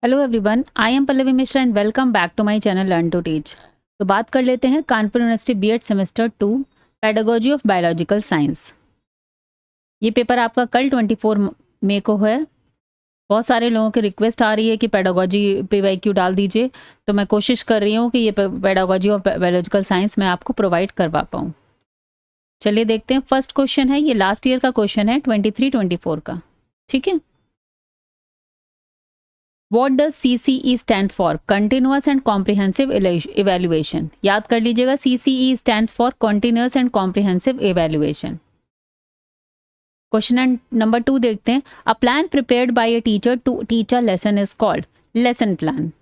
Hello everyone, I am Pallavi Mishra and welcome back to my channel learn to teach. तो बात कर लेते हैं Kanpur university B Ed semester 2 pedagogy of biological science. ये paper आपका कल 24 मई को है। बहुत सारे लोगों की रिक्वेस्ट आ रही है कि पेडागोजी पीवाईक्यू डाल दीजिए, तो मैं कोशिश कर रही हूँ कि ये पेडागोजी ऑफ बायोलॉजिकल साइंस मैं आपको प्रोवाइड करवा पाऊँ। चलिए देखते हैं। फर्स्ट क्वेश्चन है, ये लास्ट ईयर का क्वेश्चन है 23-24 का। ठीक है। What does CCE stands for? Continuous and Comprehensive Evaluation. याद कर लीजिएगा, CCE stands for Continuous and Comprehensive Evaluation. Question number 2 देखते हैं. A plan prepared by a teacher to teach a lesson is called lesson plan.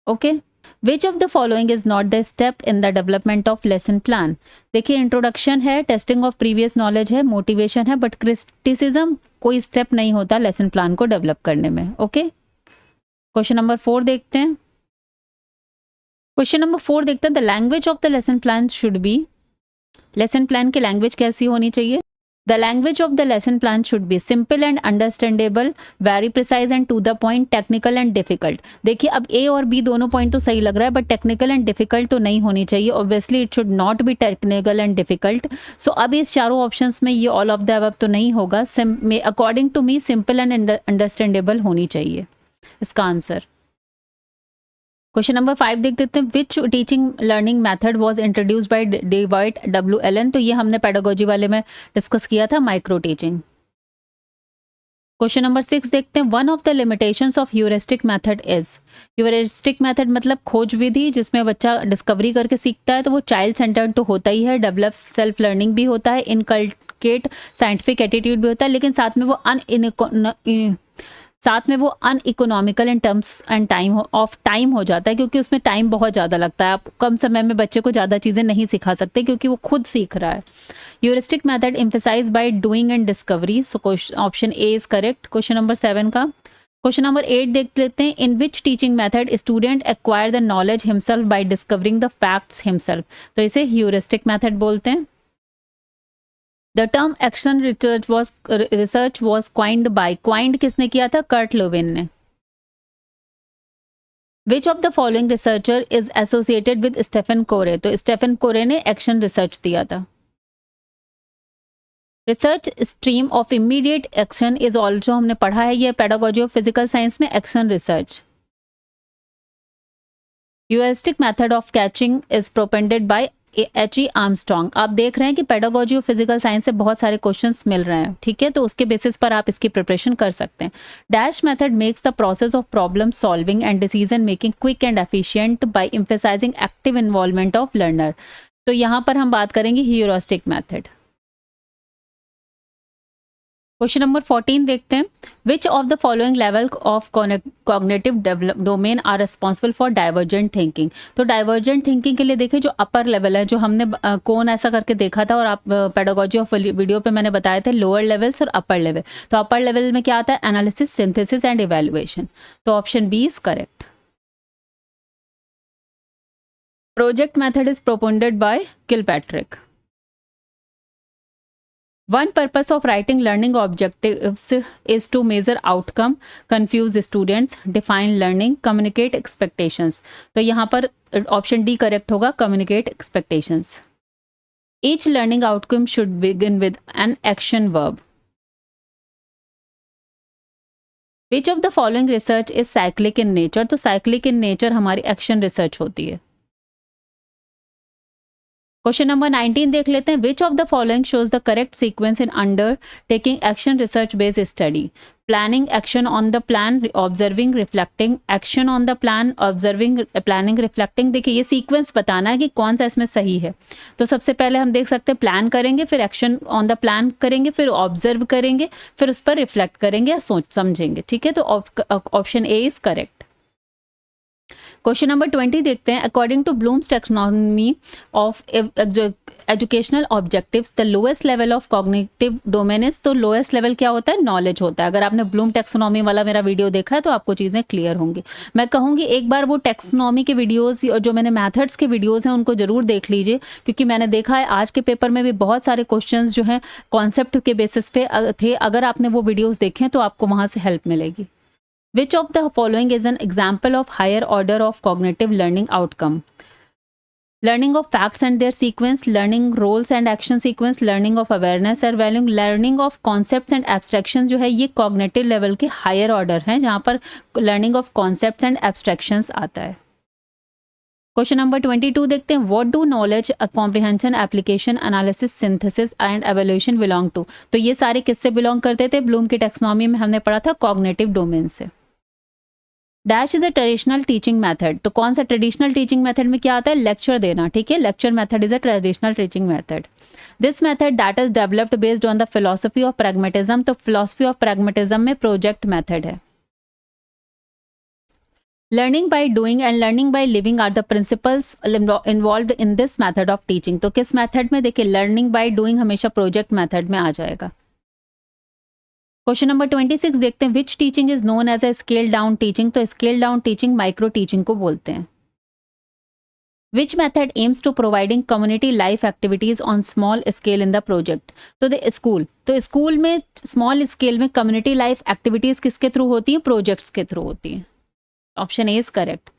Okay. Which of the following is not the step in the development of lesson plan? देखिए, introduction है, testing of previous knowledge है, motivation है, but criticism कोई step नहीं होता lesson plan को develop करने में. ओके. क्वेश्चन नंबर 4 देखते हैं. क्वेश्चन नंबर 4 देखते हैं. The language of the lesson plan should be. Lesson plan की लैंग्वेज कैसी होनी चाहिए? The language of the lesson plan should be simple and understandable, very precise and to the point, technical and difficult. देखिए, अब ए और B दोनों point तो सही लग रहा है, बट टेक्निकल एंड डिफिकल्ट तो नहीं होनी चाहिए. Obviously it should not be technical and difficult. So अब इस चारों ऑप्शंस में ये ऑल ऑफ द अबव तो नहीं होगा. According to me simple and understandable होनी चाहिए इसका आंसर. क्वेश्चन नंबर 5 देख देते हैं. Which teaching learning method was introduced by David W Allen. तो ये हमने पेडागोजी वाले में डिस्कस किया था, माइक्रो टीचिंग. क्वेश्चन नंबर 6 देखते हैं. One of the limitations of heuristic method is. Heuristic method मतलब खोज विधि, जिसमें बच्चा डिस्कवरी करके सीखता है, तो वो चाइल्ड सेंटर्ड तो होता ही है, डेवलप सेल्फ लर्निंग भी होता है, इनकल्केट साइंटिफिक एटीट्यूड भी होता है, लेकिन साथ में वो uneconomical in terms and time हो जाता है, क्योंकि उसमें टाइम बहुत ज़्यादा लगता है. आप कम समय में बच्चे को ज़्यादा चीज़ें नहीं सिखा सकते, क्योंकि वो खुद सीख रहा है. Heuristic method emphasize by doing and discovery. So option A is correct question number 7 का. क्वेश्चन नंबर 8 देख लेते हैं. In which teaching method student acquire the knowledge himself by discovering the facts himself. तो इसे ह्यूरिस्टिक मेथड बोलते हैं. The term action research was coined by. Coined किसने किया था? कर्ट लोविन ने. Which of the following researcher is associated with Stephen Corey. तो स्टेफन कोरे ने एक्शन रिसर्च दिया था. Research stream of immediate action is also, हमने पढ़ा है ये पेडागोजी ऑफ फिजिकल साइंस में, action research. Heuristic method of catching is propounded by H.E. Armstrong. आप देख रहे हैं कि पेडागोजी ऑफ फिजिकल साइंस से बहुत सारे क्वेश्चंस मिल रहे हैं. ठीक है, तो उसके बेसिस पर आप इसकी प्रिपरेशन कर सकते हैं. Dash method makes the process of problem solving and decision making quick and efficient by emphasizing active involvement of learner. तो यहाँ पर हम बात करेंगे ह्यूरिस्टिक मेथड. क्वेश्चन नंबर 14 देखते हैं. Which of the following level of cognitive domain are responsible for divergent thinking. तो divergent thinking के लिए देखिए, जो अपर लेवल है, जो हमने कौन ऐसा करके देखा था, और आप पेडागोजी ऑफ वीडियो पे मैंने बताए थे लोअर लेवल्स और अपर लेवल. तो अपर लेवल में क्या आता है? Analysis, synthesis and evaluation. तो option B is correct. Project method is propounded by Kilpatrick. One purpose of writing learning objectives is to measure outcome, confuse students, define learning, communicate expectations. तो यहाँ पर option D correct होगा, communicate expectations. Each learning outcome should begin with an action verb. Which of the following research is cyclic in nature? तो cyclic in nature हमारी action research होती है. Question number 19 देख लेते हैं. Which of the following shows the correct sequence in under taking action research based study. Planning, action on the plan, observing, reflecting. Action on the plan, observing, planning, reflecting. देखिए, ये sequence बताना है कि कौन सा इसमें सही है. तो सबसे पहले हम देख सकते हैं प्लान करेंगे, फिर एक्शन ऑन द प्लान करेंगे, फिर ऑब्जर्व करेंगे, फिर उस पर रिफ्लेक्ट करेंगे या सोच समझेंगे. ठीक है, तो option A is correct. Question number 20 देखते हैं. According to Bloom's taxonomy of educational objectives the lowest level of cognitive domain is. तो लोएस्ट लेवल क्या होता है? नॉलेज होता है. अगर आपने ब्लूम टैक्सोनॉमी वाला मेरा वीडियो देखा है तो आपको चीज़ें क्लियर होंगी. मैं कहूँगी एक बार वो टैक्सोनॉमी के वीडियोज़ और जो मैंने मैथड्स के वीडियोज़ हैं उनको ज़रूर देख लीजिए, क्योंकि मैंने देखा है आज के पेपर में भी बहुत सारे क्वेश्चन जो हैं कॉन्सेप्ट के बेसिस पे थे. अगर आपने वो वीडियोज़ देखें तो आपको वहाँ से हेल्प मिलेगी. Which of the following is an example of higher order of cognitive learning outcome? Learning of facts and their sequence, learning roles and action sequence, learning of awareness और value, learning of concepts and abstraction जो है ये cognitive level के higher order हैं, जहाँ पर learning of concepts and abstractions आता है। क्वेश्चन नंबर 22 देखते हैं, what do knowledge comprehension application analysis synthesis and evolution belong to? तो ये सारे किससे बिलोंग करते थे? ब्लूम की टेक्सोनॉमी में हमने पढ़ा था कॉग्निटिव डोमेन से। Dash is a traditional teaching method, तो कौन सा ट्रेडिशनल टीचिंग मेथड में क्या आता है? लेक्चर देना, ठीक है, lecture method is a traditional teaching method. This method that is developed based on the philosophy of pragmatism, तो फिलोसफी ऑफ प्रैग्मेटिज्म में प्रोजेक्ट मेथड है। Learning by doing and learning by living are the principles involved in this method of teaching, तो किस method में? देखिए learning by doing हमेशा project method में आ जाएगा। क्वेश्चन नंबर 26 देखते हैं, which teaching is known as a scale down teaching, तो scale down teaching micro teaching को बोलते हैं। Which method aims to providing community life activities on small scale in the project, तो स्कूल में small scale में community life activities किसके through होती हैं? प्रोजेक्ट्स के थ्रू होती हैं। Option A is correct.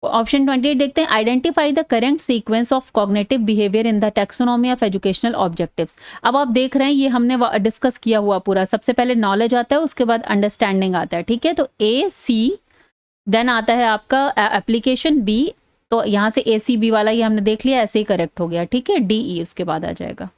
Option 28 देखते हैं, identify the current sequence of cognitive behaviour in the taxonomy of educational objectives. अब आप देख रहे हैं ये हमने डिस्कस किया हुआ पूरा, सबसे पहले नॉलेज आता है, उसके बाद अंडरस्टैंडिंग आता है, ठीक है, तो ए सी, देन आता है आपका एप्लीकेशन बी, तो यहाँ से ए सी बी वाला ये हमने देख लिया, ऐसे ही करेक्ट हो गया, ठीक है, डी ई उसके बाद आ जाएगा,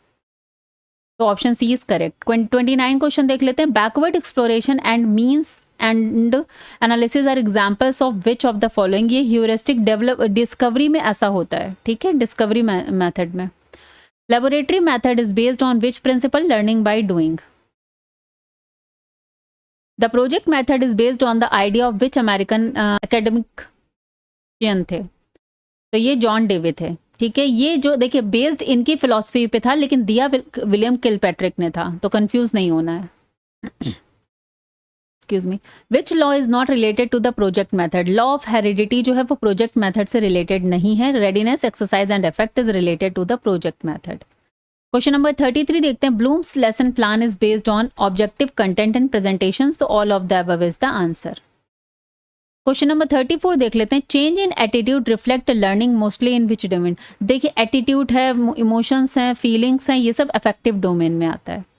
तो option C is correct. 29 question देख लेते हैं, backward exploration and means and analysis are examples of which of the following, ये ह्यूरिस्टिक डिस्कवरी में ऐसा होता है, ठीक है, डिस्कवरी मेथड में। Laboratory method is based on which principle? Learning by doing. The project method is based on the idea of which American academician थे, तो ये जॉन डेवी थे, ठीक है, ये जो देखिए बेस्ड इनकी फिलॉसफी पे था, लेकिन दिया विलियम किलपैट्रिक ने था, तो कंफ्यूज नहीं होना है। Excuse me, which law is not related to the project method? Law of heredity जो है वो प्रोजेक्ट मेथड से रिलेटेड नहीं है। Readiness, exercise and effect is related to the project method. Question number 33 देखते हैं, Bloom's lesson plan is based on objective content and presentation, तो all of the above is the answer. Question number 34 देख लेते हैं, change in attitude reflect learning mostly in which domain? देखिए attitude है, emotions हैं, feelings हैं, ये सब अफेक्टिव डोमेन में आता है।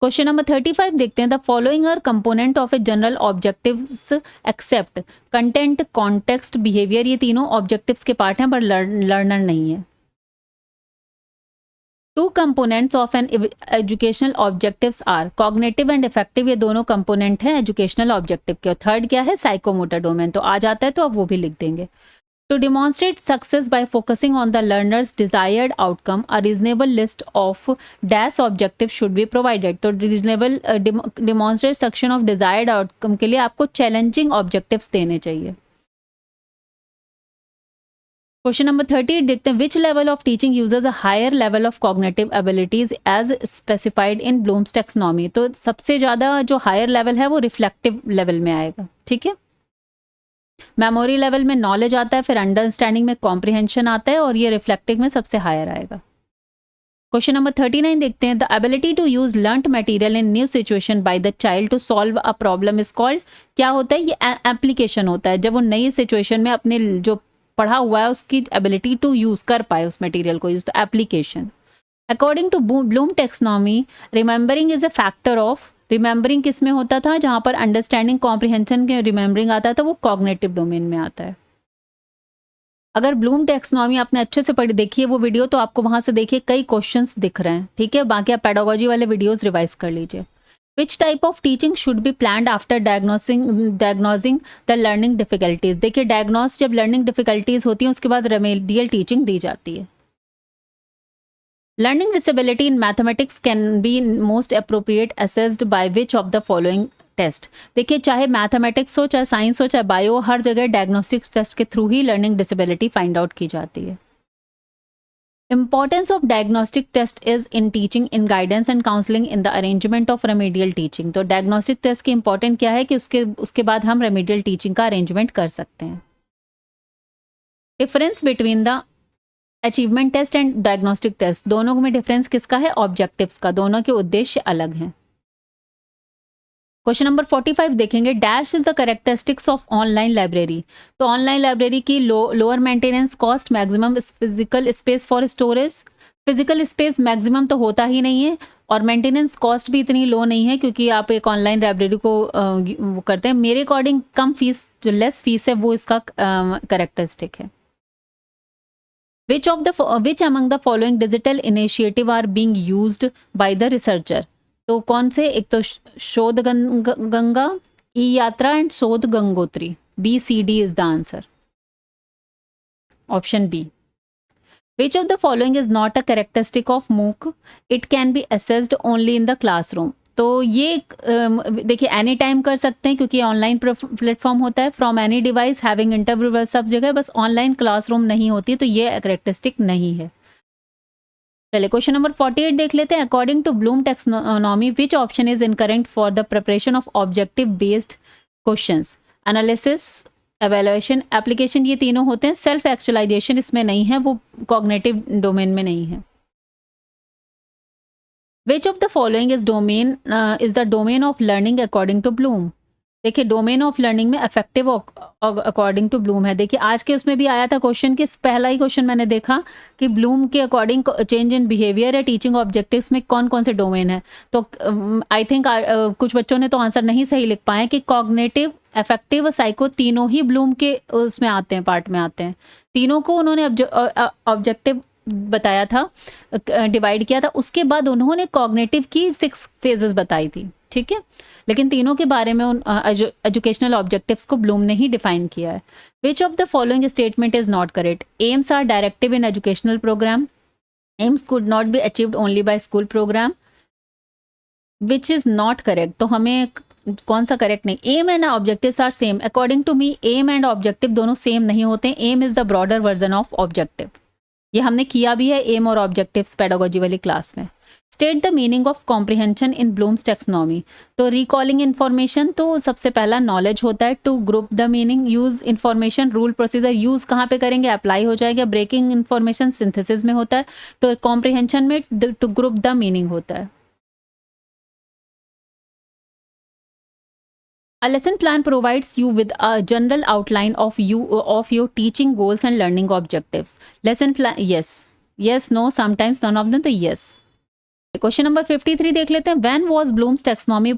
क्वेश्चन नंबर 35 देखते हैं, the following are component of a general objectives except content, context, behaviour, ये तीनों ऑब्जेक्टिव्स के पार्ट हैं पर लर्नर नहीं है। Two components of an educational objectives are cognitive and effective, ये दोनों कंपोनेंट हैं एजुकेशनल ऑब्जेक्टिव के। और थर्ड क्या है? साइकोमोटर डोमेन, तो आ जाता है तो अब वो भी लिख देंगे। To demonstrate success by focusing on the learner's desired outcome, a reasonable list of dash objectives should be provided. तो reasonable demonstrate section of desired outcome के लिए आपको challenging objectives देने चाहिए। क्वेश्चन नंबर 38 देखते हैं, which level of teaching uses a higher level of cognitive abilities as specified in Bloom's taxonomy? तो सबसे ज़्यादा जो higher level है वो reflective level में आएगा, ठीक है। मेमोरी लेवल में नॉलेज आता है, फिर अंडरस्टैंडिंग में कॉम्प्रिहेंशन आता है, और ये रिफ्लेक्टिव में सबसे हायर आएगा। क्वेश्चन नंबर 39 देखते हैं, the ability to use learned material in new situation by the child to solve a problem is called, क्या होता है? ये एप्लीकेशन होता है, जब वो नई सिचुएशन में अपने जो पढ़ा हुआ है उसकी एबिलिटी टू यूज कर पाए उस मटेरियल को यूज, तो application. According to Bloom taxonomy, remembering is a factor of, remembering किस में होता था? जहां पर अंडरस्टैंडिंग, कॉम्प्रिहेंशन के रिमेंबरिंग आता था, वो कॉग्निटिव डोमेन में आता है। अगर ब्लूम टेक्सोनॉमी आपने अच्छे से पढ़ी, देखिए वो वीडियो, तो आपको वहां से देखिए कई क्वेश्चंस दिख रहे हैं, ठीक है। बाकी आप पेडागोजी वाले वीडियोस रिवाइज कर लीजिए। विच type of teaching should B planned after diagnosing the learning difficulties? देखिए डायग्नोस जब लर्निंग डिफिकल्टीज होती हैं उसके बाद रेमेडियल टीचिंग दी जाती है। Learning disability in mathematics can be most appropriate assessed by which of the following test? देखिए चाहे मैथमेटिक्स हो, चाहे साइंस हो, चाहे बायो, हर जगह डायग्नोस्टिक्स टेस्ट के थ्रू ही लर्निंग डिसेबिलिटी फाइंड आउट की जाती है। Importance of diagnostic test is in teaching, in guidance and counseling, in the arrangement of remedial teaching. तो डायग्नोस्टिक टेस्ट की इंपॉर्टेंट क्या है कि उसके बाद हम रेमेडियल टीचिंग का अरेंजमेंट कर सकते हैं। Difference between the achievement test and diagnostic test, दोनों में डिफरेंस किसका है? ऑब्जेक्टिव्स का, दोनों के उद्देश्य अलग हैं। क्वेश्चन नंबर 45 देखेंगे, dash is the characteristics of online library. तो ऑनलाइन लाइब्रेरी की lower maintenance cost, maximum physical space for storage. Physical space maximum तो होता ही नहीं है, और मेंटेनेंस कॉस्ट भी इतनी लो नहीं है, क्योंकि आप एक ऑनलाइन लाइब्रेरी को वो करते हैं। मेरे अकॉर्डिंग कम फीस, जो लेस फीस है वो इसका कैरेक्टरिस्टिक है। which among the following digital initiative are being used by the researcher? तो कौन से, एक तो शोध गंगा, ई यात्रा एंड शोध Gangotri. BCD is the answer. Option B. Which of the following is not a characteristic of MOOC? It can be assessed only in the classroom. तो ये देखिए एनी टाइम कर सकते हैं, क्योंकि ऑनलाइन प्लेटफॉर्म होता है, from any device, having interview सब जगह, बस ऑनलाइन क्लासरूम नहीं होती, तो ये कैरेक्टरिस्टिक नहीं है। चलिए क्वेश्चन नंबर 48 देख लेते हैं। According to Bloom taxonomy which option is incorrect for the preparation of objective based questions? Analysis, evaluation, application, ये तीनों होते हैं। सेल्फ एक्चुअलाइजेशन इसमें नहीं है, वो कॉग्निटिव डोमेन में नहीं है। Which of the following is the domain of learning according to Bloom? देखिए डोमेन ऑफ लर्निंग में अफेक्टिव अकॉर्डिंग टू ब्लूम है। देखिए आज के उसमें भी आया था क्वेश्चन कि पहला ही क्वेश्चन मैंने देखा कि ब्लूम के अकॉर्डिंग चेंज इन बिहेवियर है टीचिंग ऑब्जेक्टिव्स में कौन कौन से डोमेन है। तो आई थिंक कुछ बच्चों ने तो आंसर नहीं सही लिख पाए कि कॉग्निटिव, अफेक्टिव और साइको तीनों ही ब्लूम के उसमें आते हैं, पार्ट में आते हैं। तीनों को उन्होंने ऑब्जेक्टिव बताया था, डिवाइड किया था। उसके बाद उन्होंने कॉग्निटिव की 6 फेजेस बताई थी, ठीक है, लेकिन तीनों के बारे में उन एजुकेशनल ऑब्जेक्टिव्स को ब्लूम ने ही डिफाइन किया है। Which of the following statement is not correct? Aims are directive in educational program. Aims could not be achieved only by school program, which is not correct. तो हमें कौन सा correct नहीं? Aim and objectives are same. According to me aim and objective दोनों same नहीं होते। Aim is the broader version of objective. ये हमने किया भी है एम और ऑब्जेक्टिव्स पेडागोजी वाली क्लास में। State the meaning of comprehension in Bloom's taxonomy. तो रिकॉलिंग इन्फॉर्मेशन, तो सबसे पहला नॉलेज होता है। To group the meaning, use information, rule procedure, use कहाँ पे करेंगे? अप्लाई हो जाएगा। ब्रेकिंग इन्फॉर्मेशन सिंथेसिस में होता है। तो कॉम्प्रिहेंशन में टू ग्रुप द मीनिंग होता है। A lesson plan provides you with a general outline of your teaching goals and learning objectives. Lesson plan, yes, no, sometimes none of them, तो yes. Question number 53 देख लेते हैं। When was Bloom's taxonomy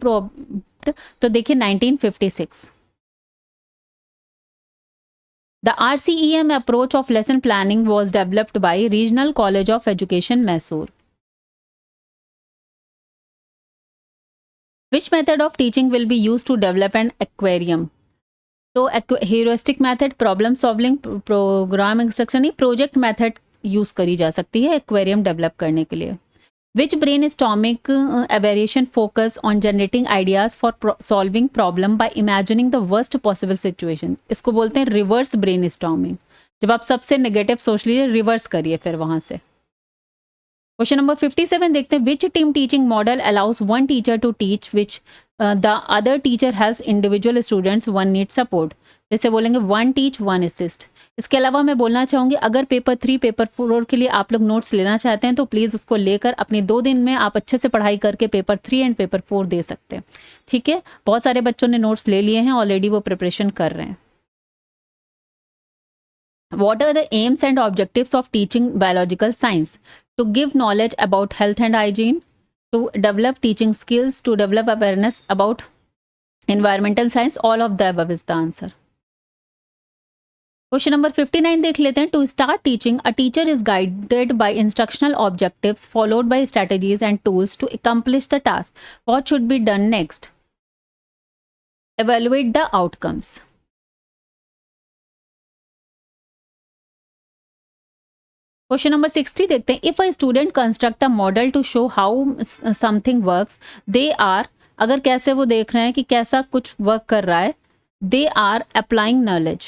तो देखिए 1956। The RCEM approach of lesson planning was developed by Regional College of Education, Mysore. Which method of teaching will be used to develop an aquarium? तो heuristic method, problem solving, program instruction, project method use करी जा सकती है aquarium develop करने के लिए। Which brainstormic aberration focus on generating ideas for solving problem by imagining the worst possible situation? इसको बोलते हैं रिवर्स ब्रेनस्टॉर्मिंग। जब आप सबसे नेगेटिव सोच लीजिए, रिवर्स करिए फिर वहां से। क्वेश्चन नंबर 57 देखते हैं। Which team teaching model allows one teacher to teach which the other teacher helps individual students one need support? जैसे बोलेंगे वन टीच वन असिस्ट। इसके अलावा मैं बोलना चाहूँगी अगर पेपर 3 पेपर 4 के लिए आप लोग नोट्स लेना चाहते हैं तो प्लीज़ उसको लेकर अपने 2 दिन में आप अच्छे से पढ़ाई करके पेपर 3 एंड पेपर 4 दे सकते हैं, ठीक है। बहुत सारे बच्चों ने नोट्स ले लिए हैं ऑलरेडी, वो प्रिपरेशन कर रहे हैं। What are the aims and objectives of teaching biological science? To give knowledge about health and hygiene, to develop teaching skills, to develop awareness about environmental science, all of the above is the answer. Question number 59 देख लेते हैं। To start teaching, a teacher is guided by instructional objectives followed by strategies and tools to accomplish the task. What should be done next? Evaluate the outcomes. Question number 60 देखते हैं। If a student construct a model to show how something works, they are, अगर कैसे वो देख रहे हैं कि कैसा कुछ वर्क कर रहा है, they are applying knowledge.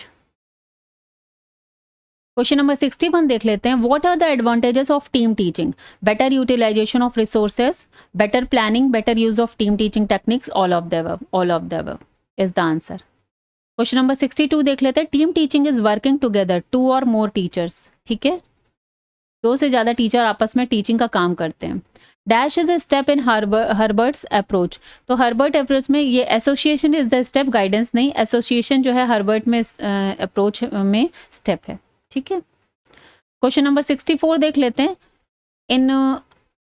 Question number 61 देख लेते हैं। What are the advantages of team teaching? Better utilization of resources, better planning, better use of team teaching techniques, all of the above is the answer. Question number 62 देख लेते हैं। Team teaching is working together 2 or more teachers, ठीक है, 2 से ज़्यादा teacher आपस में teaching का काम करते हैं। Dash is a step in Herbert's approach. तो हर्बर्ट अप्रोच में ये association is the step, guidance नहीं, एसोसिएशन जो है हर्बर्ट में अप्रोच में स्टेप है। ठीक है, क्वेश्चन नंबर 64 देख लेते हैं। In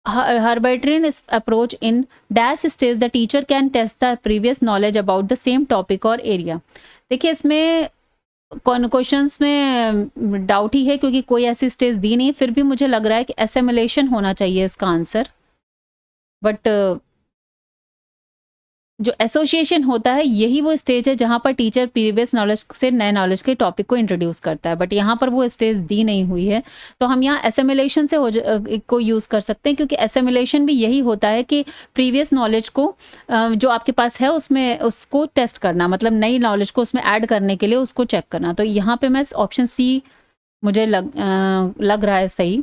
Herbartian approach in dash stage the teacher can test the previous knowledge about the same topic और एरिया। देखिए इसमें क्वेश्चंस में डाउट ही है क्योंकि कोई ऐसी स्टेज दी नहीं, फिर भी मुझे लग रहा है कि एसेमिलेशन होना चाहिए इसका आंसर। बट जो एसोसिएशन होता है यही वो स्टेज है जहां पर टीचर प्रीवियस नॉलेज से नए नॉलेज के टॉपिक को इंट्रोड्यूस करता है, बट यहाँ पर वो स्टेज दी नहीं हुई है। तो हम यहाँ एसेमिलेशन से को यूज़ कर सकते हैं, क्योंकि एसेमिलेशन भी यही होता है कि प्रीवियस नॉलेज को जो आपके पास है उसमें उसको टेस्ट करना, मतलब नई नॉलेज को उसमें ऐड करने के लिए उसको चेक करना। तो यहाँ पे मैं ऑप्शन सी मुझे लग रहा है सही,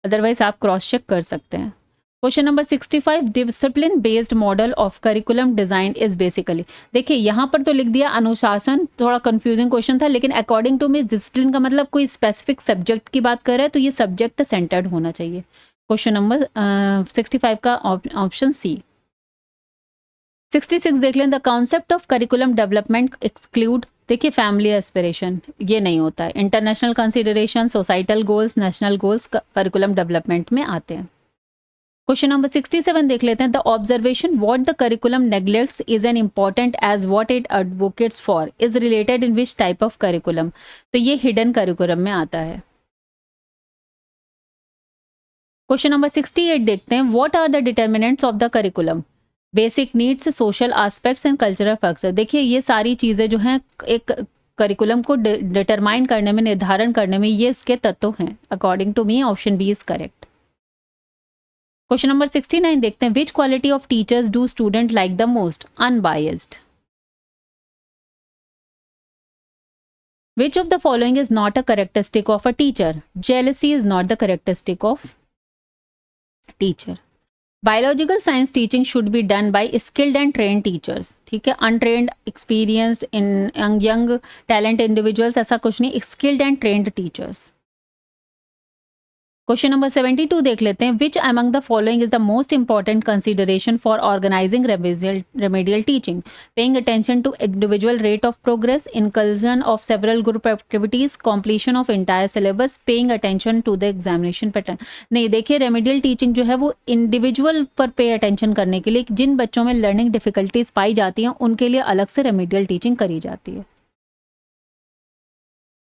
अदरवाइज आप क्रॉस चेक कर सकते हैं। Question number 65, discipline based model of curriculum design is basically. देखिए यहाँ पर तो लिख दिया अनुशासन, थोड़ा कंफ्यूजिंग क्वेश्चन था, लेकिन अकॉर्डिंग टू मी डिसिप्लिन का मतलब कोई स्पेसिफिक सब्जेक्ट की बात कर रहा है, तो ये सब्जेक्ट सेंटर्ड होना चाहिए। क्वेश्चन नंबर 65 का ऑप्शन सी। 66 देख लें, the concept of curriculum development exclude. देखिए फैमिली एस्पिरेशन ये नहीं होता है, international consideration, societal goals, national goals curriculum development में आते हैं। क्वेश्चन नंबर 67 देख लेते हैं। The observation what the curriculum neglects is an important as what it advocates for is related in which type of curriculum. तो ये hidden curriculum में आता है। क्वेश्चन नंबर 68 देखते हैं। What are the determinants of the curriculum, basic needs, social aspects and cultural factor. देखिए ये सारी चीज़ें जो हैं एक करिकुलम को डिटरमाइन करने में, निर्धारण करने में ये उसके तत्व हैं। According to me option B is correct. Question number 69 देखते हैं। Which quality of teachers do student like the most, unbiased. Which of the following is not a characteristic of a teacher, jealousy is not the characteristic of teacher. Biological science teaching should be done by skilled and trained teachers. ठीक है, untrained, experienced, in young talent individuals ऐसा कुछ नहीं, skilled and trained teachers. Question number 72 देख लेते हैं। Which among the following is the most important consideration for organizing remedial teaching, paying attention to individual rate of progress, inclusion of several group activities, completion of entire syllabus, paying attention to the examination pattern. नहीं, देखिए remedial teaching जो है वो individual पर pay attention करने के लिए, जिन बच्चों में लर्निंग डिफिकल्टीज पाई जाती हैं उनके लिए अलग से रेमेडियल टीचिंग करी जाती है।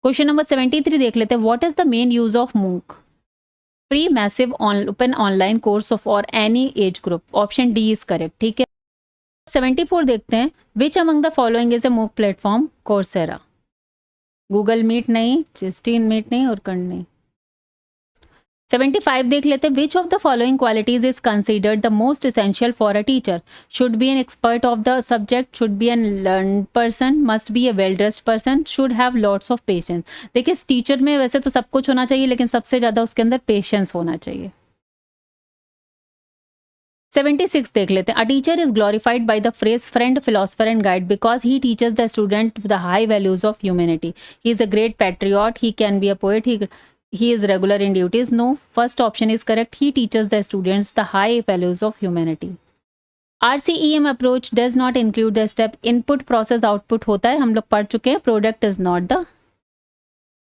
क्वेश्चन नंबर 73 देख लेते हैं। What is the main use of MOOC, free massive open online course of और any age group. Option D is correct. ठीक है, 74 देखते हैं। Which among the following is a MOOC platform, Coursera. Google Meet नहीं, जस्टिन Meet नहीं और कर्ण नहीं। 75 देख लेते हैं। Which of the following qualities is considered the most essential for a teacher, should be an expert of the subject, should be an learn person, must be a well dressed person, should have lots of patience. देखिए इस teacher में वैसे तो सब कुछ होना चाहिए, लेकिन सबसे ज्यादा उसके अंदर पेशेंस होना चाहिए। 76 देख लेते हैं। A teacher is glorified by the phrase friend, philosopher and guide because he teachers the student the high values of humanity. He is a great patriot, he can be a poet, he is regular in duties. No, first option is correct. He teaches the students the high values of humanity. RCEM approach does not include the step input process output होता है, हम लोग पढ़ चुके हैं। Product is not the,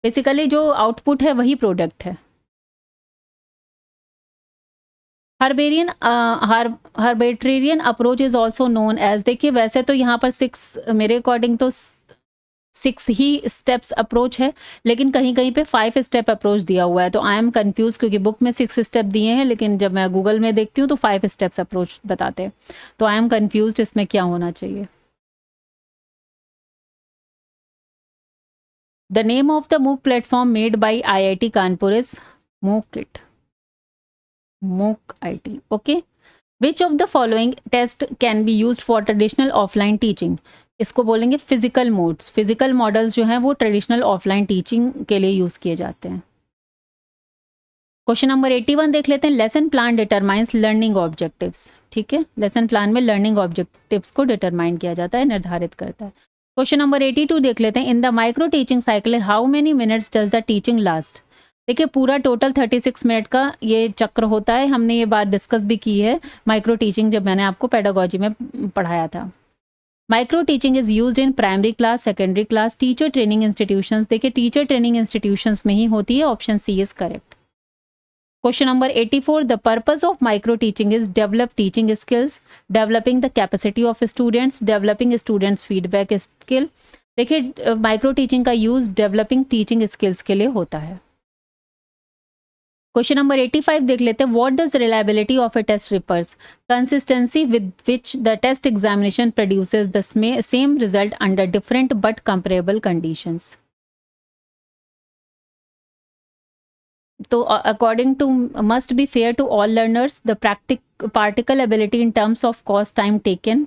basically जो output है वही प्रोडक्ट है। Herbartian approach is also known as. देखिए वैसे तो यहाँ पर 6 मेरे अकॉर्डिंग तो 6 ही स्टेप्स अप्रोच है, लेकिन कहीं कहीं पे 5 स्टेप अप्रोच दिया हुआ है। तो आई एम कंफ्यूज, क्योंकि बुक में 6 स्टेप दिए हैं, लेकिन जब मैं गूगल में देखती हूँ तो 5 स्टेप्स अप्रोच बताते हैं। तो आई एम कंफ्यूज इसमें क्या होना चाहिए। The name of the MOOC platform made by IIT Kanpur is MOOC kit, MOOC IT। Okay, which of the following test can be used for traditional offline teaching. इसको बोलेंगे physical modes. Physical models जो हैं वो traditional offline teaching के लिए use किए जाते हैं। क्वेश्चन नंबर 81 देख लेते हैं। Lesson plan determines learning objectives. ठीक है, लेसन प्लान में लर्निंग ऑब्जेक्टिव्स को डिटरमाइन किया जाता है, निर्धारित करता है। क्वेश्चन नंबर 82 देख लेते हैं। In the micro teaching cycle how many minutes does the teaching last. देखिए पूरा टोटल 36 मिनट का ये चक्र होता है। हमने ये बात डिस्कस भी की है माइक्रो टीचिंग जब मैंने आपको पेडागोजी में पढ़ाया था। Micro teaching is used in primary class, secondary class, teacher training institutions. देखिए टीचर ट्रेनिंग इंस्टीट्यूशंस में ही होती है। Option C is correct. Question number 84, the purpose of micro teaching is develop teaching skills, developing the capacity of students, developing students feedback skill. देखिए micro teaching का use developing teaching skills के लिए होता है। क्वेश्चन नंबर 85 देख लेते हैं। What does reliability of a test refers? Consistency with which the test examination produces the same result under different but comparable conditions. तो according to must be fair to all learners, the practical ability in terms of cost time taken.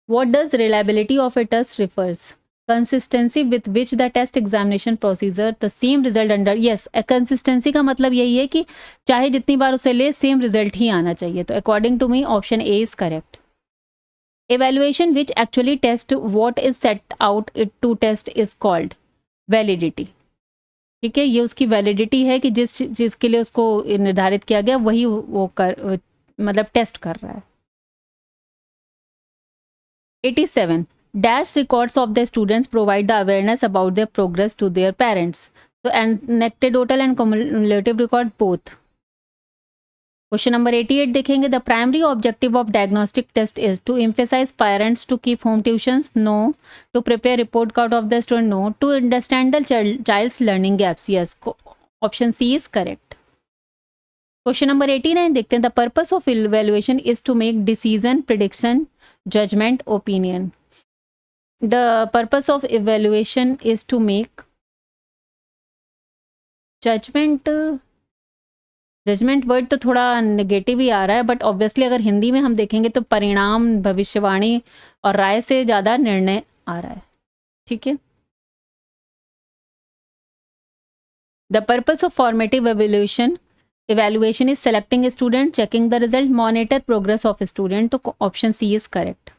What does reliability of a test refers? Consistency with which the test examination procedure the same result under. Yes, consistency का मतलब यही है कि चाहे जितनी बार उसे ले same result ही आना चाहिए। तो according to me option A is correct. Evaluation which actually test what is set out it to test is called validity. ठीक है, ये उसकी वैलिडिटी है कि जिस चीज़ के लिए उसको निर्धारित किया गया वही वो कर मतलब टेस्ट कर रहा है। 87 dash records of the students provide the awareness about their progress to their parents. तो anecdotal and cumulative record both. Question number 88 देखेंगे। The primary objective of diagnostic test is to emphasize parents to keep home tuitions, no. To prepare report card of the student, no. To understand the child's learning gaps, yes. Option C is correct. Question number 89 देखते हैं। The purpose of evaluation is to make decision, prediction, judgement, opinion. The purpose of evaluation is to make judgement word तो थोड़ा negative ही आ रहा है, but obviously अगर हिंदी में हम देखेंगे तो परिणाम, भविष्यवाणी और राय से ज़्यादा निर्णय आ रहा है। ठीक है। The purpose of formative evaluation is selecting a student, checking the result, monitor progress of a student। तो option C is correct.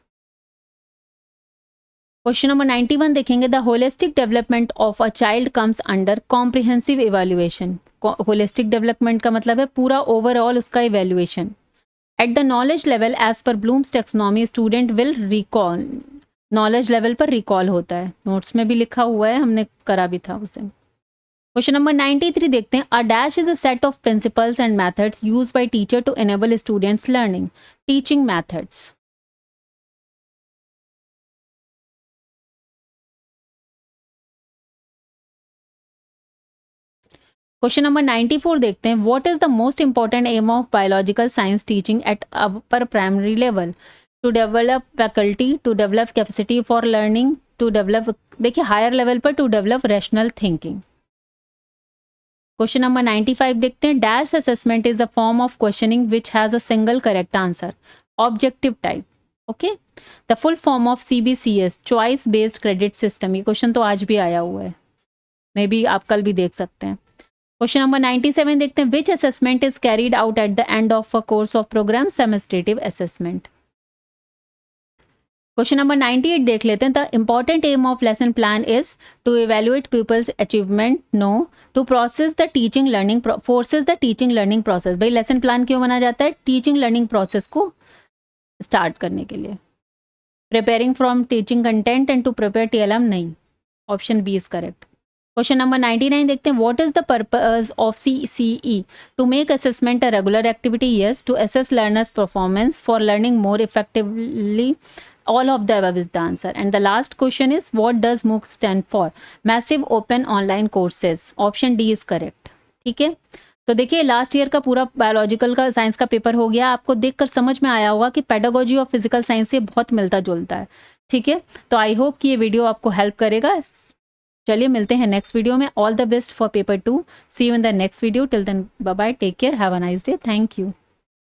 Question number 91 देखेंगे। The holistic development of a child comes under comprehensive evaluation. Holistic development का मतलब है पूरा overall उसका evaluation. At the knowledge level as per Bloom's taxonomy student will recall. Knowledge level पर recall होता है, notes में भी लिखा हुआ है, हमने करा भी था उस दिन। क्वेश्चन नंबर 93 देखते हैं। A dash is a set of principles and methods used by teacher to enable students learning. Teaching methods. Question number 94 देखते हैं। What is the most important aim of biological science teaching at upper primary level? To develop faculty, to develop capacity for learning, to develop, देखिए higher level पर to develop rational thinking. Question number 95 देखते हैं। Dash assessment is a form of questioning which has a single correct answer. Objective type. Okay. The full form of CBCS choice based credit system. ये question तो आज भी आया हुआ है, may be आप कल भी देख सकते हैं। क्वेश्चन नंबर 97 देखते हैं। Which assessment is carried out at the end of a course of program? Summative assessment. Question number 98 देख लेते हैं। The important aim of lesson plan is to evaluate people's achievement, no. To process the teaching learning, forces the teaching learning process. भाई lesson plan क्यों बना जाता है? Teaching learning process को start करने के लिए। Preparing from teaching content and to prepare TLM, नहीं। Option B is correct. Question number 99 देखते हैं। What is the purpose of CCE? To make assessment a regular activity, yes. To assess learners performance for learning more effectively, all of the above is the answer. And the last question is what does MOOC stand for? Massive Open Online Courses. Option D is correct. ठीक है, तो देखिए last year का पूरा biological का science का paper हो गया। आपको देखकर समझ में आया होगा कि पेडागोजी ऑफ फिजिकल साइंस से बहुत मिलता जुलता है। ठीक है, तो आई होप कि ये वीडियो आपको हेल्प करेगा। चलिए मिलते हैं नेक्स्ट वीडियो में। All the best for paper 2। See you in the next video. Till then bye bye, take care, have a nice day, thank you.